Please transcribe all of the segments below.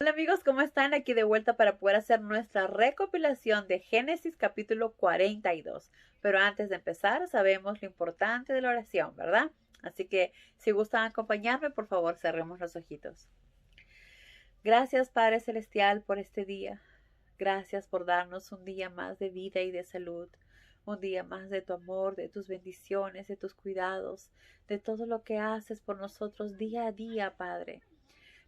Hola amigos, ¿cómo están? Aquí de vuelta para poder hacer nuestra recopilación de Génesis capítulo 42. Pero antes de empezar, sabemos lo importante de la oración, ¿verdad? Así que si gustan acompañarme, por favor, cerremos los ojitos. Gracias Padre Celestial por este día. Gracias por darnos un día más de vida y de salud. Un día más de tu amor, de tus bendiciones, de tus cuidados, de todo lo que haces por nosotros día a día, Padre.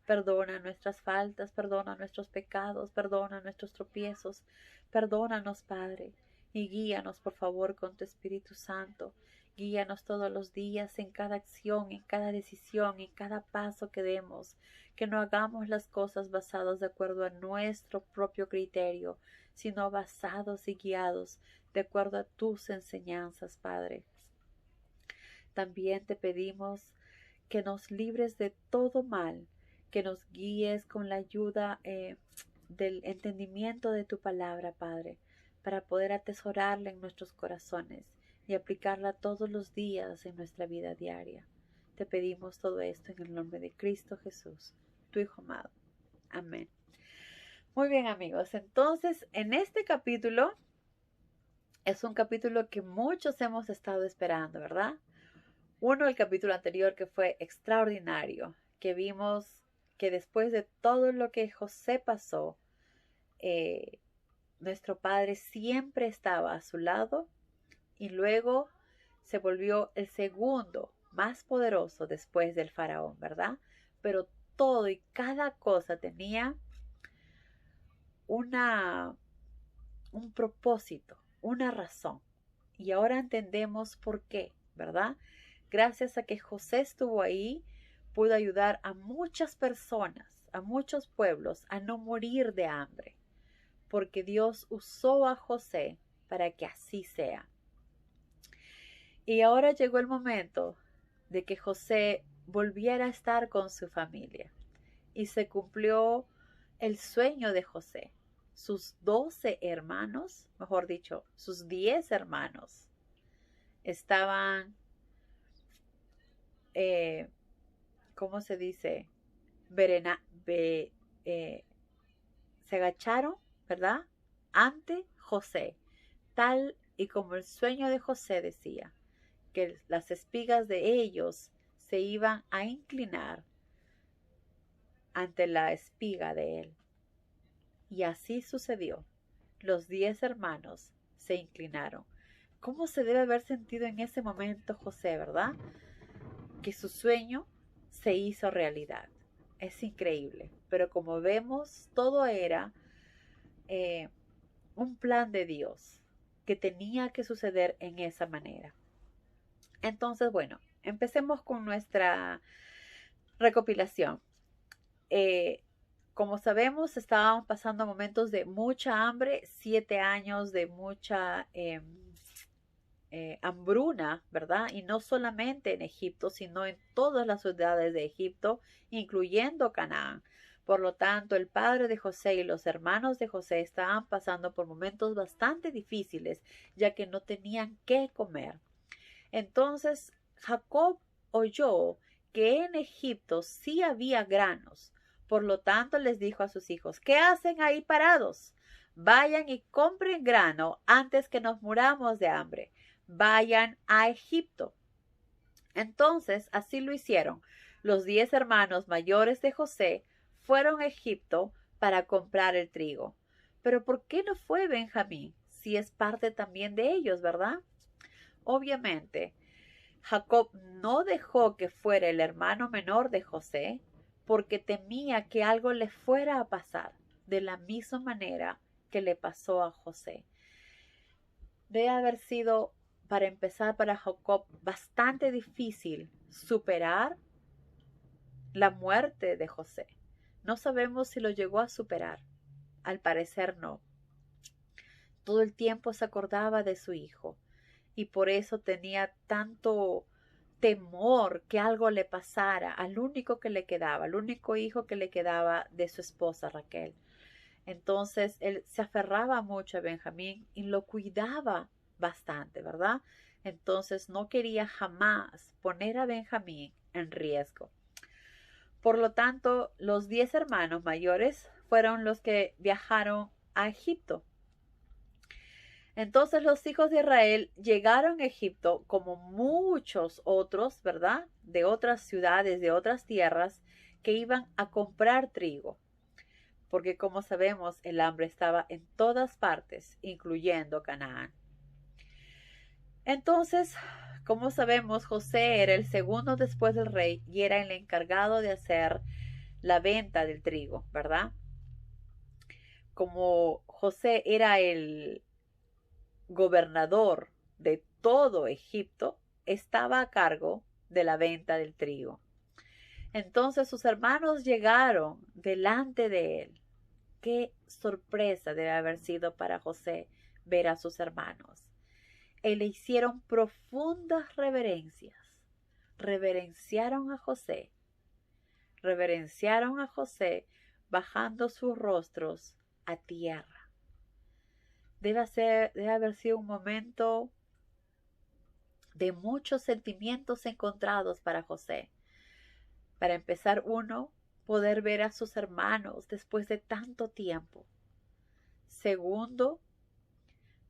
Perdona nuestras faltas, perdona nuestros pecados, perdona nuestros tropiezos. Perdónanos, Padre, y guíanos, por favor, con tu Espíritu Santo. Guíanos todos los días en cada acción, en cada decisión, en cada paso que demos. Que no hagamos las cosas basadas de acuerdo a nuestro propio criterio, sino basados y guiados de acuerdo a tus enseñanzas, Padre. También te pedimos que nos libres de todo mal, que nos guíes con la ayuda del entendimiento de tu palabra, Padre, para poder atesorarla en nuestros corazones y aplicarla todos los días en nuestra vida diaria. Te pedimos todo esto en el nombre de Cristo Jesús, tu Hijo amado. Amén. Muy bien, amigos. Entonces, en este capítulo es un capítulo que muchos hemos estado esperando, ¿verdad? Uno, el capítulo anterior, que fue extraordinario, que vimos que después de todo lo que José pasó, nuestro Padre siempre estaba a su lado, y luego se volvió el segundo más poderoso después del faraón, ¿verdad? Pero todo y cada cosa tenía una, un propósito, una razón. Y ahora entendemos por qué, ¿verdad? Gracias a que José estuvo ahí, pudo ayudar a muchas personas, a muchos pueblos, a no morir de hambre, porque Dios usó a José para que así sea. Y ahora llegó el momento de que José volviera a estar con su familia, y se cumplió el sueño de José. Sus 12 hermanos, mejor dicho, sus 10 hermanos, estaban, ¿cómo se dice? Verena, be, eh, se agacharon, ¿verdad? Ante José, tal y como el sueño de José decía, que las espigas de ellos se iban a inclinar ante la espiga de él. Y así sucedió. Los 10 hermanos se inclinaron. ¿Cómo se debe haber sentido en ese momento José, verdad? Que su sueño se hizo realidad. Es increíble. Pero como vemos, todo era un plan de Dios que tenía que suceder en esa manera. Entonces, bueno, empecemos con nuestra recopilación. Eh, como sabemos, estábamos pasando momentos de mucha hambre, 7 años de mucha hambruna, ¿verdad? Y no solamente en Egipto, sino en todas las ciudades de Egipto, incluyendo Canaán. Por lo tanto, el padre de José y los hermanos de José estaban pasando por momentos bastante difíciles, ya que no tenían qué comer. Entonces, Jacob oyó que en Egipto sí había granos. Por lo tanto, les dijo a sus hijos, ¿qué hacen ahí parados? Vayan y compren grano antes que nos muramos de hambre. Vayan a Egipto. Entonces, así lo hicieron. Los 10 hermanos mayores de José fueron a Egipto para comprar el trigo. Pero ¿por qué no fue Benjamín? Si es parte también de ellos, ¿verdad? Obviamente, Jacob no dejó que fuera el hermano menor de José porque temía que algo le fuera a pasar de la misma manera que le pasó a José. Debe haber sido, para empezar, para Jacob bastante difícil superar la muerte de José. No sabemos si lo llegó a superar. Al parecer no. Todo el tiempo se acordaba de su hijo y por eso tenía tanto temor que algo le pasara al único que le quedaba, al único hijo que le quedaba de su esposa Raquel. Entonces él se aferraba mucho a Benjamín y lo cuidaba bastante, ¿verdad? Entonces no quería jamás poner a Benjamín en riesgo. Por lo tanto, los 10 hermanos mayores fueron los que viajaron a Egipto. Entonces los hijos de Israel llegaron a Egipto como muchos otros, ¿verdad? De otras ciudades, de otras tierras, que iban a comprar trigo. Porque como sabemos, el hambre estaba en todas partes, incluyendo Canaán. Entonces, como sabemos, José era el segundo después del rey y era el encargado de hacer la venta del trigo, ¿verdad? Como José era el gobernador de todo Egipto, estaba a cargo de la venta del trigo. Entonces sus hermanos llegaron delante de él. Qué sorpresa debe haber sido para José ver a sus hermanos. Y le hicieron profundas reverencias. Reverenciaron a José. Reverenciaron a José bajando sus rostros a tierra. Debe haber sido un momento de muchos sentimientos encontrados para José. Para empezar, uno, poder ver a sus hermanos después de tanto tiempo. Segundo,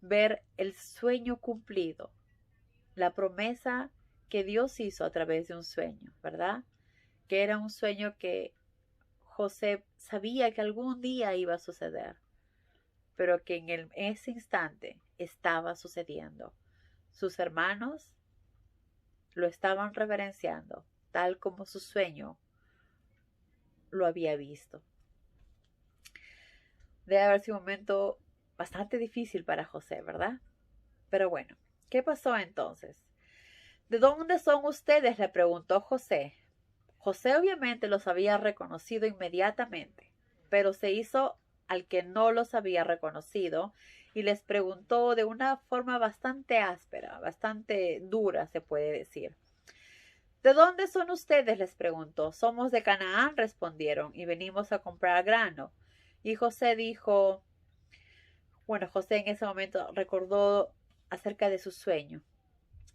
ver el sueño cumplido, la promesa que Dios hizo a través de un sueño, ¿verdad? Que era un sueño que José sabía que algún día iba a suceder, pero que en ese instante estaba sucediendo. Sus hermanos lo estaban reverenciando, tal como su sueño lo había visto. Debe haber sido un momento bastante difícil para José, ¿verdad? Pero bueno, ¿qué pasó entonces? ¿De dónde son ustedes?, le preguntó José. José obviamente los había reconocido inmediatamente, pero se hizo al que no los había reconocido y les preguntó de una forma bastante áspera, bastante dura, se puede decir. ¿De dónde son ustedes?, les preguntó. Somos de Canaán, respondieron, y venimos a comprar grano. Y José dijo, bueno, José en ese momento recordó acerca de su sueño.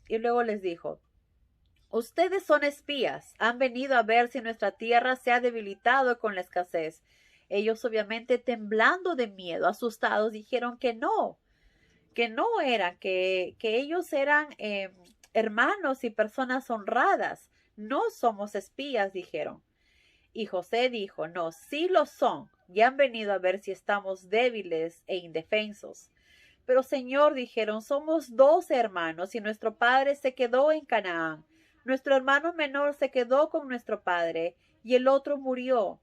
Y luego les dijo, ustedes son espías, han venido a ver si nuestra tierra se ha debilitado con la escasez. Ellos obviamente temblando de miedo, asustados, dijeron que no eran, que ellos eran hermanos y personas honradas. No somos espías, dijeron. Y José dijo, no, sí lo son, y han venido a ver si estamos débiles e indefensos. Pero Señor, dijeron, somos 12 hermanos y nuestro padre se quedó en Canaán. Nuestro hermano menor se quedó con nuestro padre y el otro murió.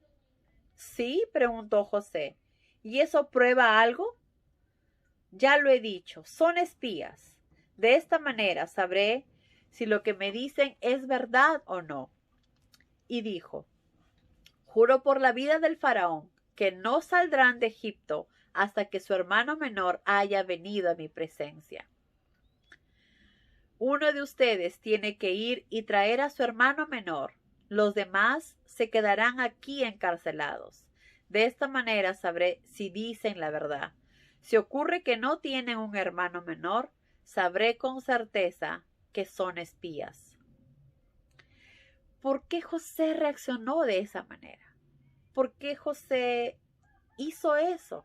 ¿Sí?, preguntó José. ¿Y eso prueba algo? Ya lo he dicho, son espías. De esta manera sabré si lo que me dicen es verdad o no. Y dijo, juro por la vida del faraón que no saldrán de Egipto hasta que su hermano menor haya venido a mi presencia. Uno de ustedes tiene que ir y traer a su hermano menor. Los demás se quedarán aquí encarcelados. De esta manera sabré si dicen la verdad. Si ocurre que no tienen un hermano menor, sabré con certeza que son espías. ¿Por qué José reaccionó de esa manera? ¿Por qué José hizo eso?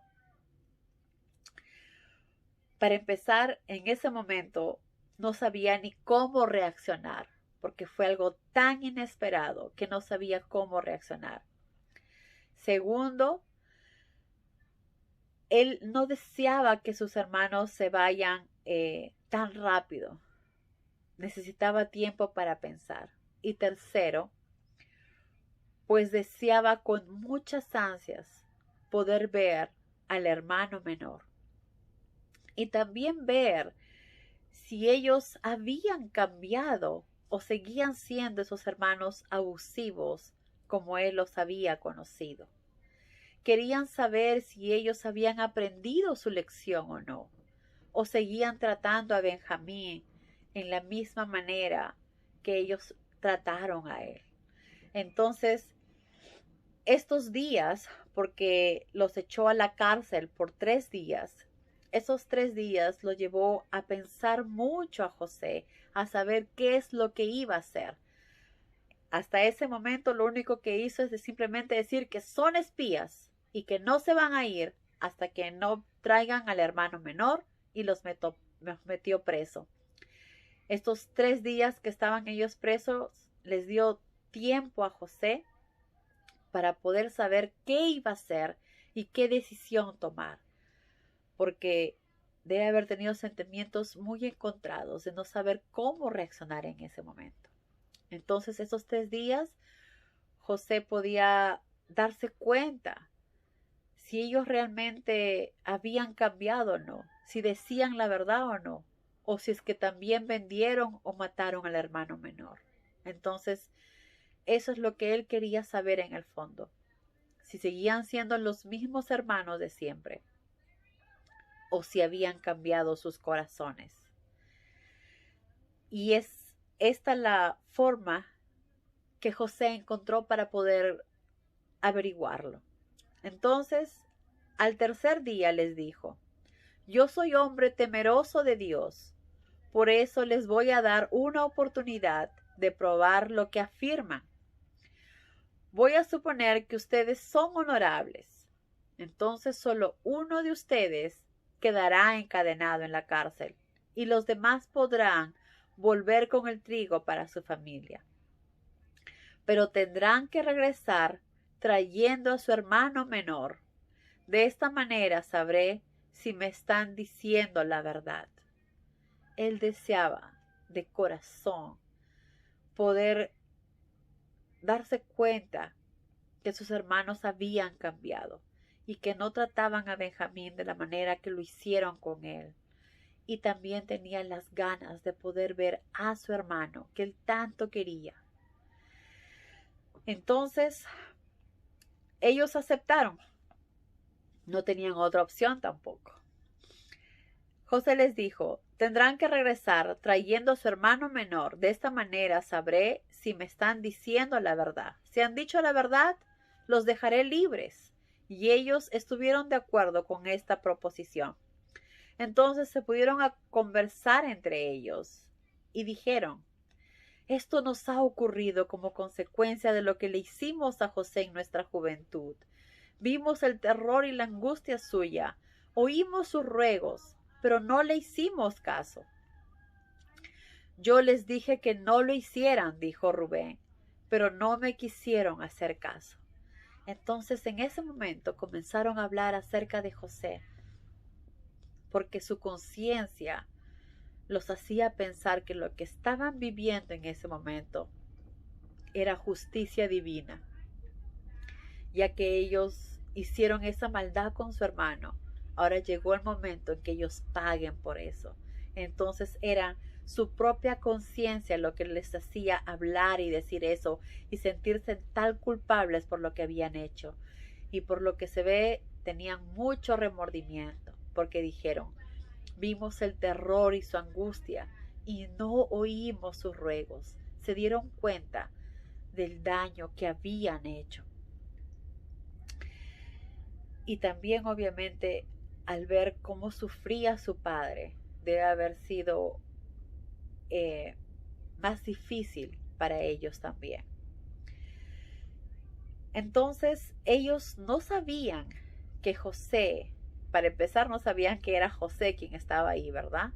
Para empezar, en ese momento no sabía ni cómo reaccionar, porque fue algo tan inesperado que no sabía cómo reaccionar. Segundo, él no deseaba que sus hermanos se vayan tan rápido. Necesitaba tiempo para pensar. Y tercero, pues deseaba con muchas ansias poder ver al hermano menor. Y también ver si ellos habían cambiado o seguían siendo esos hermanos abusivos como él los había conocido. Querían saber si ellos habían aprendido su lección o no, o seguían tratando a Benjamín en la misma manera que ellos trataron a él. Entonces, estos días, porque los echó a la cárcel por 3 días, esos 3 días lo llevó a pensar mucho a José, a saber qué es lo que iba a hacer. hasta ese momento lo único que hizo es simplemente decir que son espías y que no se van a ir hasta que no traigan al hermano menor, y los metió preso. Estos 3 días que estaban ellos presos les dio tiempo a José para poder saber qué iba a hacer y qué decisión tomar, porque debe haber tenido sentimientos muy encontrados de no saber cómo reaccionar en ese momento. Entonces, esos 3 días, José podía darse cuenta si ellos realmente habían cambiado o no, si decían la verdad o no, o si es que también vendieron o mataron al hermano menor. Entonces, eso es lo que él quería saber en el fondo, si seguían siendo los mismos hermanos de siempre, o si habían cambiado sus corazones. Y es esta la forma que José encontró para poder averiguarlo. Entonces, al tercer día les dijo: yo soy hombre temeroso de Dios, por eso les voy a dar una oportunidad de probar lo que afirman. Voy a suponer que ustedes son honorables. Entonces solo uno de ustedes quedará encadenado en la cárcel, y los demás podrán volver con el trigo para su familia. Pero tendrán que regresar trayendo a su hermano menor. De esta manera sabré si me están diciendo la verdad. Él deseaba de corazón poder darse cuenta que sus hermanos habían cambiado y que no trataban a Benjamín de la manera que lo hicieron con él. Y también tenía las ganas de poder ver a su hermano que él tanto quería. Entonces, ellos aceptaron. No tenían otra opción tampoco. José les dijo: tendrán que regresar trayendo a su hermano menor. De esta manera sabré si me están diciendo la verdad. Si han dicho la verdad, los dejaré libres. Y ellos estuvieron de acuerdo con esta proposición. Entonces se pudieron a conversar entre ellos y dijeron: esto nos ha ocurrido como consecuencia de lo que le hicimos a José en nuestra juventud. Vimos el terror y la angustia suya, oímos sus ruegos, pero no le hicimos caso. Yo les dije que no lo hicieran, dijo Rubén, pero no me quisieron hacer caso. Entonces en ese momento comenzaron a hablar acerca de José, porque su conciencia los hacía pensar que lo que estaban viviendo en ese momento era justicia divina, ya que ellos hicieron esa maldad con su hermano. Ahora llegó el momento en que ellos paguen por eso. Entonces era su propia conciencia lo que les hacía hablar y decir eso y sentirse tan culpables por lo que habían hecho. Y por lo que se ve, tenían mucho remordimiento, porque dijeron: vimos el terror y su angustia y no oímos sus ruegos. Se dieron cuenta del daño que habían hecho. Y también, obviamente, al ver cómo sufría su padre, debe haber sido más difícil para ellos también. Entonces, ellos no sabían que José, para empezar, no sabían que era José quien estaba ahí, ¿verdad?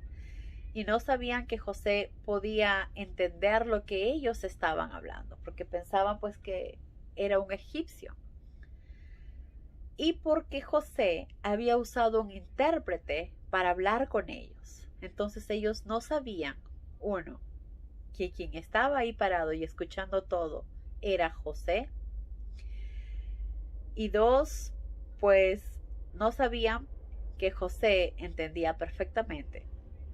Y no sabían que José podía entender lo que ellos estaban hablando, porque pensaban pues que era un egipcio. Y porque José había usado un intérprete para hablar con ellos. Entonces ellos no sabían, uno, que quien estaba ahí parado y escuchando todo era José. Y dos, pues no sabían que José entendía perfectamente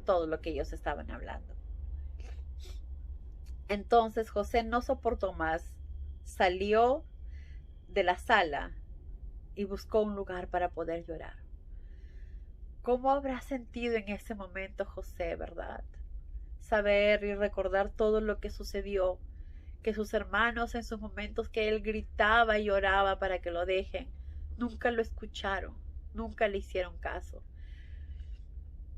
todo lo que ellos estaban hablando. Entonces José no soportó más, salió de la sala y buscó un lugar para poder llorar. ¿Cómo habrá sentido en ese momento José, verdad? Saber y recordar todo lo que sucedió, que sus hermanos en sus momentos que él gritaba y lloraba para que lo dejen, nunca lo escucharon, nunca le hicieron caso.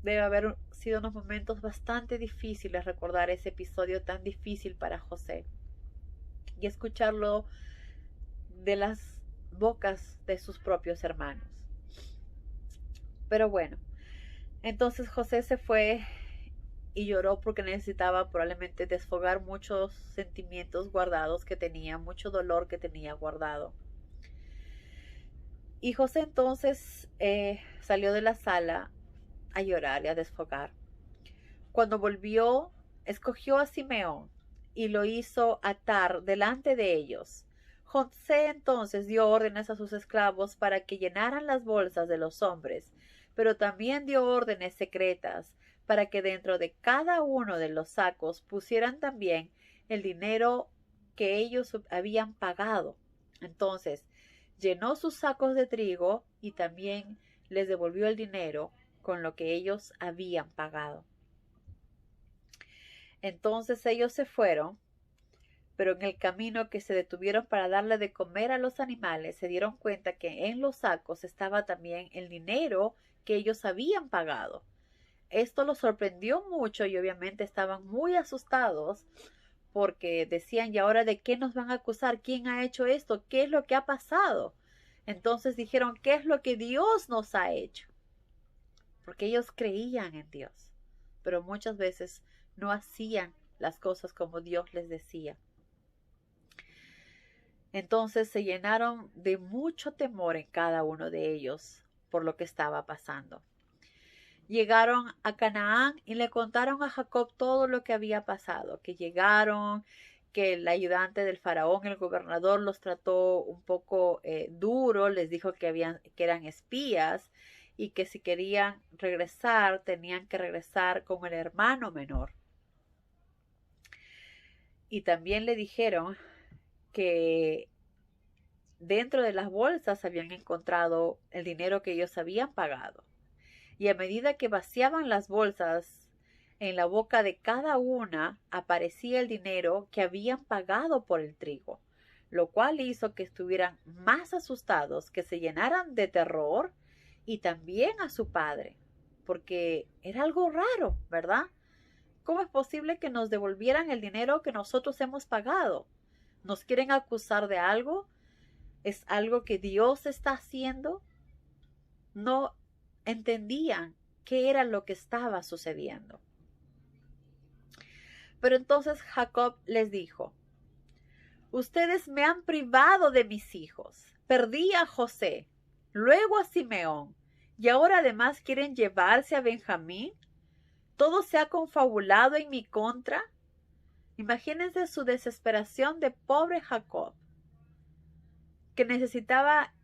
Debe haber sido unos momentos bastante difíciles recordar ese episodio tan difícil para José. y escucharlo de las bocas de sus propios hermanos. Pero bueno, entonces José se fue y lloró porque necesitaba probablemente desfogar muchos sentimientos guardados que tenía, mucho dolor que tenía guardado. Y José entonces salió de la sala a llorar y a desfogar. Cuando volvió, escogió a Simeón y lo hizo atar delante de ellos. José entonces dio órdenes a sus esclavos para que llenaran las bolsas de los hombres, pero también dio órdenes secretas para que dentro de cada uno de los sacos pusieran también el dinero que ellos habían pagado. Entonces llenó sus sacos de trigo y también les devolvió el dinero con lo que ellos habían pagado. Entonces ellos se fueron, pero en el camino que se detuvieron para darle de comer a los animales, se dieron cuenta que en los sacos estaba también el dinero que ellos habían pagado. Esto los sorprendió mucho y obviamente estaban muy asustados porque decían, ¿y ahora de qué nos van a acusar? ¿Quién ha hecho esto? ¿Qué es lo que ha pasado? Entonces dijeron, ¿qué es lo que Dios nos ha hecho? Porque ellos creían en Dios, pero muchas veces no hacían las cosas como Dios les decía. Entonces se llenaron de mucho temor en cada uno de ellos por lo que estaba pasando. Llegaron a Canaán y le contaron a Jacob todo lo que había pasado, que llegaron, que el ayudante del faraón, el gobernador, los trató un poco duro, les dijo que eran espías y que si querían regresar, tenían que regresar con el hermano menor. Y también le dijeron que dentro de las bolsas habían encontrado el dinero que ellos habían pagado. Y a medida que vaciaban las bolsas, en la boca de cada una aparecía el dinero que habían pagado por el trigo, lo cual hizo que estuvieran más asustados, que se llenaran de terror, y también a su padre, porque era algo raro, ¿verdad? ¿Cómo es posible que nos devolvieran el dinero que nosotros hemos pagado? ¿Nos quieren acusar de algo? ¿Es algo que Dios está haciendo? No entendían qué era lo que estaba sucediendo. Pero entonces Jacob les dijo, ustedes me han privado de mis hijos. Perdí a José, luego a Simeón, y ahora además quieren llevarse a Benjamín. Todo se ha confabulado en mi contra. Imagínense su desesperación de pobre Jacob, que necesitaba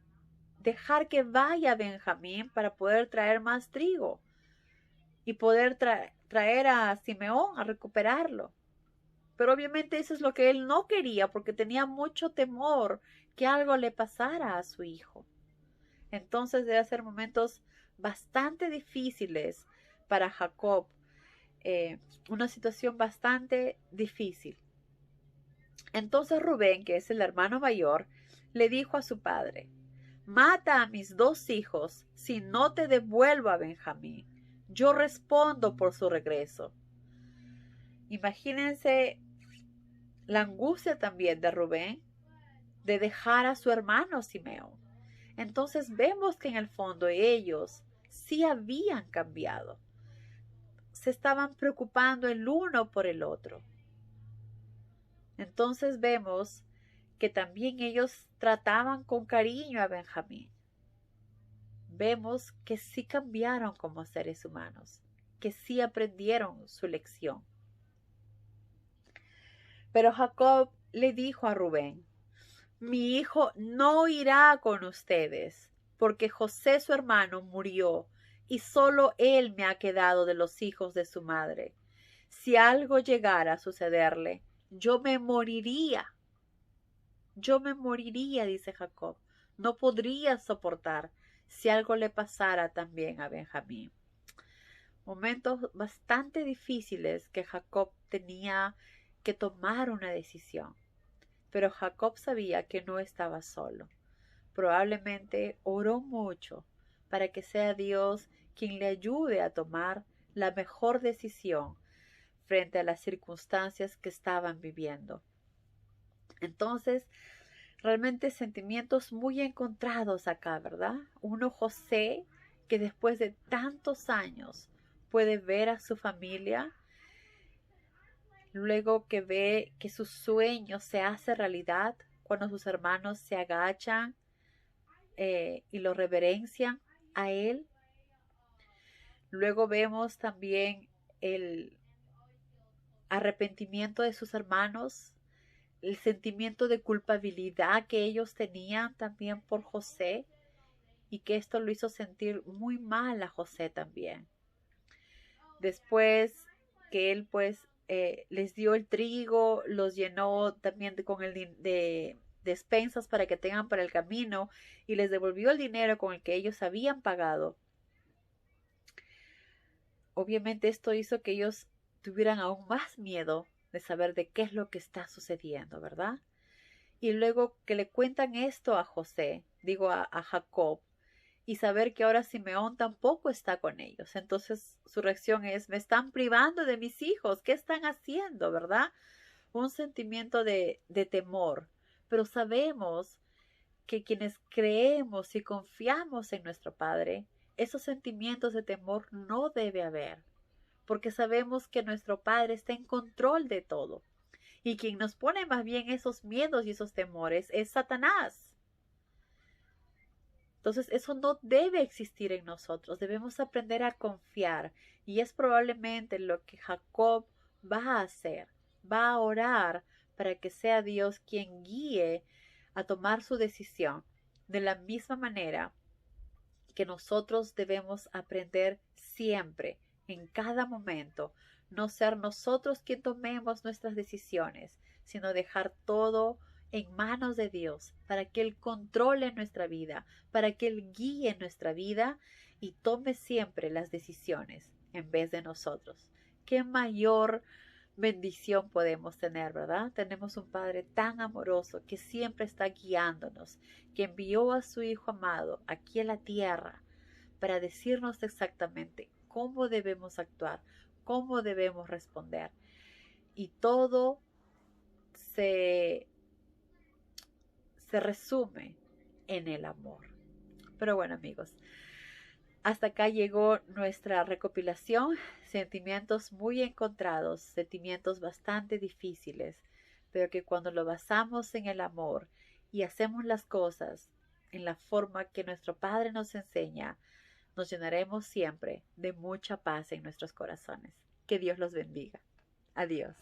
dejar que vaya Benjamín para poder traer más trigo y poder traer a Simeón a recuperarlo. Pero obviamente eso es lo que él no quería porque tenía mucho temor que algo le pasara a su hijo. Entonces debe ser momentos bastante difíciles para Jacob, una situación bastante difícil. Entonces Rubén, que es el hermano mayor, le dijo a su padre, mata a mis 2 hijos si no te devuelvo a Benjamín. Yo respondo por su regreso. Imagínense la angustia también de Rubén de dejar a su hermano Simeón. Entonces vemos que en el fondo ellos sí habían cambiado. Se estaban preocupando el uno por el otro. Entonces vemos que también ellos trataban con cariño a Benjamín. Vemos que sí cambiaron como seres humanos, que sí aprendieron su lección. Pero Jacob le dijo a Rubén, mi hijo no irá con ustedes, porque José su hermano murió y solo él me ha quedado de los hijos de su madre. Si algo llegara a sucederle, yo me moriría. Yo me moriría, dice Jacob. No podría soportar si algo le pasara también a Benjamín. Momentos bastante difíciles que Jacob tenía que tomar una decisión. Pero Jacob sabía que no estaba solo. Probablemente oró mucho para que sea Dios quien le ayude a tomar la mejor decisión frente a las circunstancias que estaban viviendo. Entonces, realmente sentimientos muy encontrados acá, ¿verdad? Uno, José, que después de tantos años puede ver a su familia, luego que ve que su sueño se hace realidad cuando sus hermanos se agachan y lo reverencian a él. Luego vemos también el arrepentimiento de sus hermanos, el sentimiento de culpabilidad que ellos tenían también por José y que esto lo hizo sentir muy mal a José también. Después que él pues les dio el trigo, los llenó también con el de despensas para que tengan para el camino y les devolvió el dinero con el que ellos habían pagado. Obviamente esto hizo que ellos tuvieran aún más miedo de saber de qué es lo que está sucediendo, ¿verdad? Y luego que le cuentan esto a José, digo a Jacob, y saber que ahora Simeón tampoco está con ellos. Entonces su reacción es, me están privando de mis hijos, ¿qué están haciendo, verdad? Un sentimiento de temor, pero sabemos que quienes creemos y confiamos en nuestro Padre, esos sentimientos de temor no debe haber, porque sabemos que nuestro Padre está en control de todo. Y quien nos pone más bien esos miedos y esos temores es Satanás. Entonces eso no debe existir en nosotros, debemos aprender a confiar y es probablemente lo que Jacob va a hacer, va a orar para que sea Dios quien guíe a tomar su decisión. De la misma manera que nosotros debemos aprender siempre, en cada momento, no ser nosotros quien tomemos nuestras decisiones, sino dejar todo en manos de Dios, para que Él controle nuestra vida, para que Él guíe nuestra vida y tome siempre las decisiones en vez de nosotros. ¿Qué mayor bendición podemos tener, verdad? Tenemos un Padre tan amoroso que siempre está guiándonos, que envió a su Hijo amado aquí a la tierra para decirnos exactamente cómo debemos actuar, cómo debemos responder. Y todo se resume en el amor. Pero bueno, amigos, hasta acá llegó nuestra recopilación. Sentimientos muy encontrados, sentimientos bastante difíciles, pero que cuando lo basamos en el amor y hacemos las cosas en la forma que nuestro Padre nos enseña, nos llenaremos siempre de mucha paz en nuestros corazones. Que Dios los bendiga. Adiós.